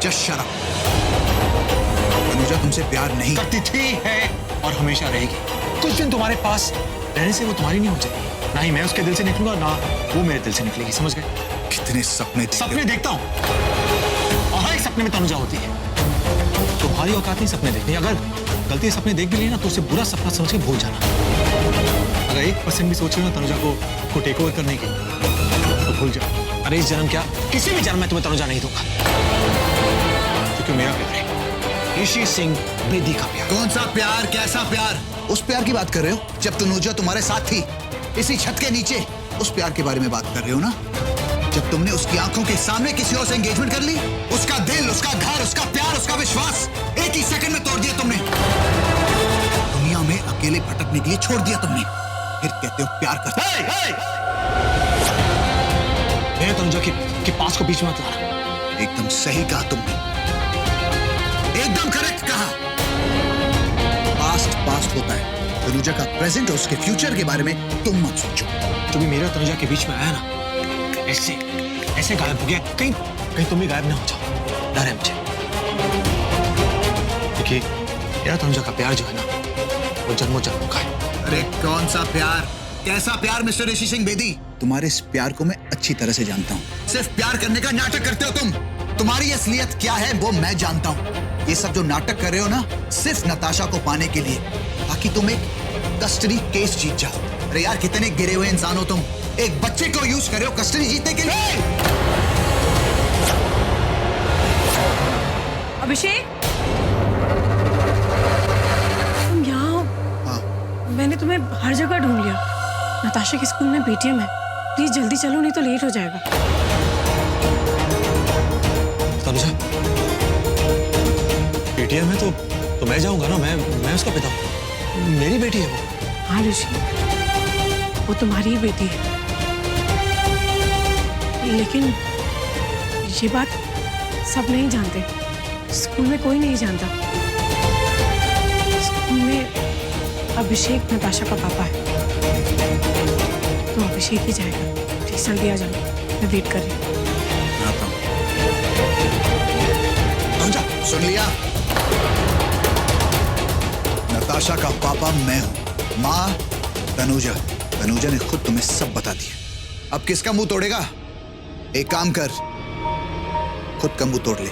Just shut up. Tanuja तुमसे प्यार नहीं करती थी, है और हमेशा रहेगी। कुछ दिन तुम्हारे पास रहने से वो तुम्हारी नहीं हो जाएगी। ना ही मैं उसके दिल से निकलूंगा, ना वो मेरे दिल से निकलेगी। समझ गए? कितने सपने सपने देखता हूँ और हर एक सपने में तनुजा होती है। तुम्हारी औकात नहीं सपने देखनी। अगर गलती से सपने देख भी लिए ना तो उसे बुरा सपना समझ के भूल जाना। अगर 1% भी सोच रहे हो ना तनुजा को टेक ओवर करने की तो भूल जाओ। अरे इस जन्म क्या किसी भी जन्म में तुम्हें तनुजा नहीं दूंगा, क्योंकि मेरा प्यार है ऋषि सिंह बेदी का प्यार। कौन सा प्यार, कैसा प्यार? उस प्यार की बात कर रहे हो जब तनुजा तुम्हारे साथ थी इसी छत के नीचे? उस प्यार के बारे में बात कर रहे हो ना जब तुमने उसकी आंखों के सामने किसी और से एंगेजमेंट कर ली? उसका दिल, उसका घर, उसका प्यार, उसका विश्वास एक ही सेकंड में तोड़ दिया तुमने। दुनिया में अकेले भटकने के लिए छोड़ दिया तुमने, फिर कहते हो प्यार करते। मेरे तनुजा के पास को बीच में मत लाना। एकदम सही कहा तुमने, एकदम करेक्ट कहा। पास्ट पास्ट होता है। तनुजा का प्रेजेंट और उसके फ्यूचर के बारे में तुम मत सोचो। जो भी मेरा तनुजा के बीच में आया ना ऐसे गायब हो गया। कहीं तुम भी गायब ना हो जाओ, डर है मुझे। देखिए मेरा तनुजा का प्यार जो है ना वो जन्मों जन्मों का है। अरे कौन सा प्यार, कैसा प्यार मिस्टर ऋषि सिंह बेदी? तुम्हारे इस प्यार को मैं अच्छी तरह से जानता हूँ। सिर्फ प्यार करने का नाटक करते हो तुम। तुम्हारी असलियत क्या है वो मैं जानता हूँ। ये सब जो नाटक कर रहे हो ना सिर्फ नताशा को पाने के लिए, ताकि तुम एक कस्टडी केस जीत जाओ। अरे यार कितने गिरे हुए इंसान हो तुम। एक बच्चे को यूज कर रहे हो कस्टडी जीतने के लिए। अभिषेक, तुम यहाँ? हाँ। मैंने तुम्हें हर जगह ढूंढ लिया। नताशा के स्कूल में पेटीएम है, प्लीज जल्दी चलो नहीं तो लेट हो जाएगा। तनुजा पेटीएम है तो मैं जाऊंगा ना। मैं उसका पिता हूँ, मेरी बेटी है वो। हाँ ऋषि, वो तुम्हारी ही बेटी है, लेकिन ये बात सब नहीं जानते। स्कूल में कोई नहीं जानता। स्कूल में अभिषेक नताशा का पापा है, तो अभिषेक ही जाएगा। प्लीज जल्दी आ जाओ, मैं वेट कर रही हूँ। आता हूँ। सुन लिया? नताशा का पापा मैं हूँ, माँ तनुजा। तनुजा ने खुद तुम्हें सब बता दिया। अब किसका मुंह तोड़ेगा? एक काम कर, खुद का मुंह तोड़ ले।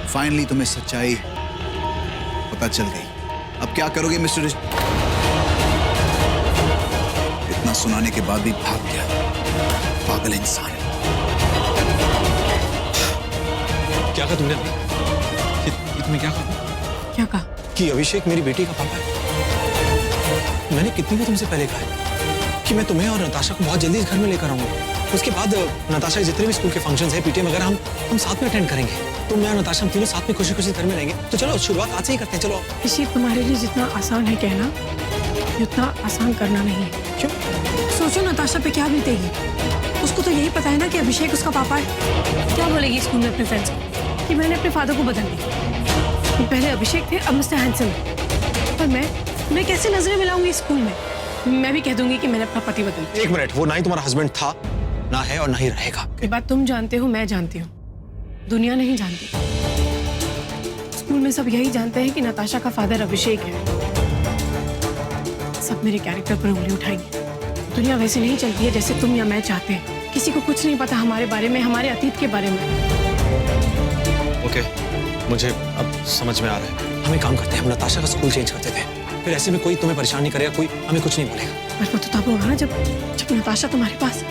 फाइनली तुम्हें सच्चाई पता चल गई। अब क्या करोगे मिस्टर? इतना सुनाने के बाद भी भाग गया, पागल इंसान। क्या कहा तुमने? ये तुमने क्या कहा? क्या कहा? कि अभिषेक मेरी बेटी का पापा है। मैंने कितनी बार तुमसे पहले कहा है कि मैं तुम्हें और नताशा को बहुत जल्दी इस घर में लेकर आऊंगा। उसके बाद नताशा के जितने भी स्कूल के फंक्शंस हैं, पीटीएम वगैरह, हम साथ में अटेंड करेंगे। तुम मैं और नताशा हम तीनों साथ में खुशी खुशी घर में रहेंगे। तो चलो शुरुआत आज से ही करते हैं। चलो। ऋषि, तुम्हारे लिए जितना आसान है कहना, उतना आसान करना नहीं है। क्यों? सोचो नताशा पे क्या बीतेगी। उसको तो यही पता है ना कि अभिषेक उसका पापा है। क्या बोलेगी स्कूल में अपने फ्रेंड्स को कि मैंने अपने फादर को बदल दिया। पहले अभिषेक थे, अब मिस्टर हैंडसम। पर मैं कैसे नजरें मिलाऊंगी स्कूल में? मैं भी कह दूंगी कि मैंने अपना पति बदल दिया। एक मिनट, वो ना ही तुम्हारा हस्बैंड था, ना है और ना ही रहेगा। ये बात तुम जानते हो, मैं जानती हूँ, दुनिया नहीं जानती। स्कूल में सब यही जानते हैं कि नताशा का फादर अभिषेक है। सब मेरे कैरेक्टर पर उंगली उठाएंगे। दुनिया वैसे नहीं चलती है जैसे तुम या मैं चाहते हैं। किसी को कुछ नहीं पता हमारे बारे में, हमारे अतीत के बारे में। ओके, मुझे अब समझ में आ रहा है। हम एक काम करते हैं, हम नताशा का स्कूल चेंज करते थे, फिर ऐसे में कोई तुम्हें परेशान नहीं करेगा, कोई हमें कुछ नहीं बोलेगा। पर वो तो तब होगा ना जब नताशा तुम्हारे पास।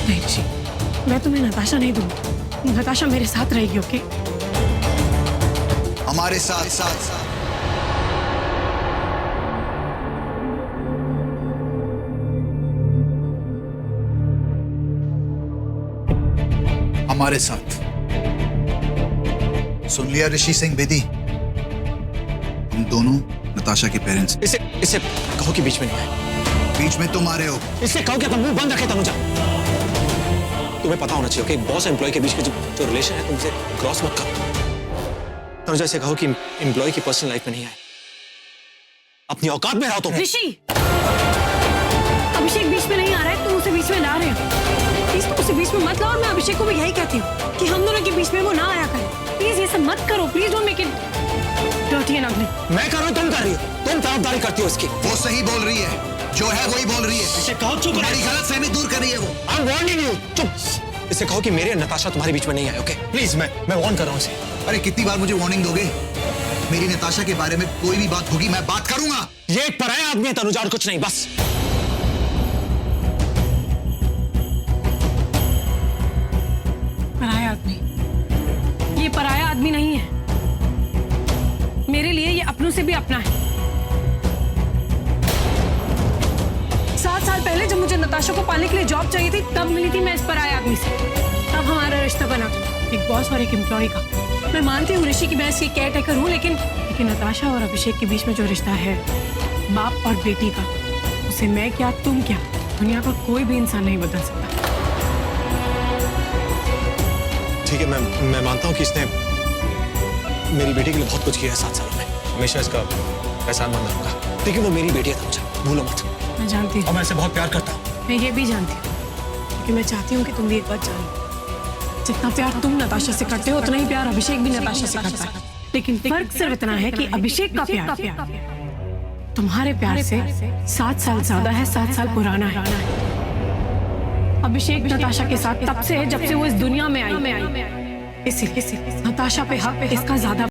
नहीं ऋषि, मैं तुम्हें नताशा नहीं दूंगी। नताशा मेरे साथ रहेगी। ओके? हमारे साथ साथ हमारे साथ। सुन लिया ऋषि सिंह बेदी? हम दोनों नताशा के पेरेंट्स। इसे कहो कि बीच में नहीं आए। बीच में तुम आ रहे हो। इससे कहो कि तुम मुंह बंद रखे तनुजा। तुम्हें पता होना चाहिए कि बॉस एम्प्लॉय के बीच का जो रिलेशन है तुमसे क्रॉस मत करो। तनुजा इसे कहो कि एम्प्लॉय की पर्सनल लाइफ में नहीं आए। अपनी औकात में रहो तुम। ऋषि, अभिषेक बीच में नहीं आ रहा है, तुम उसे बीच में ला रहे हो। प्लीज तुम उसे बीच में मत लाओ, और मैं अभिषेक को भी यही कहती हूँ कि हम दोनों के बीच में वो ना आया करे। प्लीज ये सब मत करो, please don't make it dirty and अगली। मैं कर रहा हूँ, तुम कर रही हो, तुम तरफदारी करती हो इसकी। वो सही बोल रही है, जो है वही बोल रही है। इसे कहो चुप रहे। तुम्हारी गलतफहमी दूर कर रही है वो। आई एम वार्निंग यू, चुप। इसे कहो कि मेरे और नताशा तुम्हारे बीच में नहीं आए, ओके? प्लीज, मैं वार्न कर रहा हूँ इसे। अरे कितनी बार मुझे वार्निंग दोगे? मेरी नताशा के बारे में कोई भी बात होगी मैं बात करूंगा। ये एक पराया आदमी है तनुजा, और कुछ नहीं, बस। पराया आदमी? ये पराया आदमी नहीं है, मेरे लिए ये अपनों से भी अपना है। 7 साल पहले जब मुझे नताशा को पालने के लिए जॉब चाहिए थी, तब मिली थी मैं इस पराये आदमी से। तब हमारा रिश्ता बना, एक बॉस और एक एम्प्लॉय का। मैं मानती हूँ ऋषि की मैं इसकी केयर टेकर हूँ, लेकिन नताशा और अभिषेक के बीच में जो रिश्ता है बाप और बेटी का, उसे मैं क्या तुम क्या, दुनिया का कोई भी इंसान नहीं बदल सकता। ठीक है, मैं मानता हूँ कि इसने मेरी बेटी के लिए बहुत कुछ किया है 7 सालों में। हमेशा इसका एहसान मंद रहूंगा, लेकिन वो मेरी बेटी है तनुजा, भूलो मत। मैं जानती हूँ, और मैं इसे बहुत प्यार करता हूँ। मैं ये भी जानती हूँ, क्योंकि मैं चाहती हूँ कि तुम भी एक बात जानो। जितना प्यार तुम नताशा से करते हो, उतना ही प्यार अभिषेक भी नताशा से करता है। लेकिन फर्क सिर्फ इतना है कि अभिषेक का प्यार तुम्हारे प्यार से 7 साल ज्यादा है, 7 साल पुराना है। अभिषेक नताशा के साथ तब से है जब से वो इस दुनिया में आई। इसीलिए नताशा पे हक इसका ज्यादा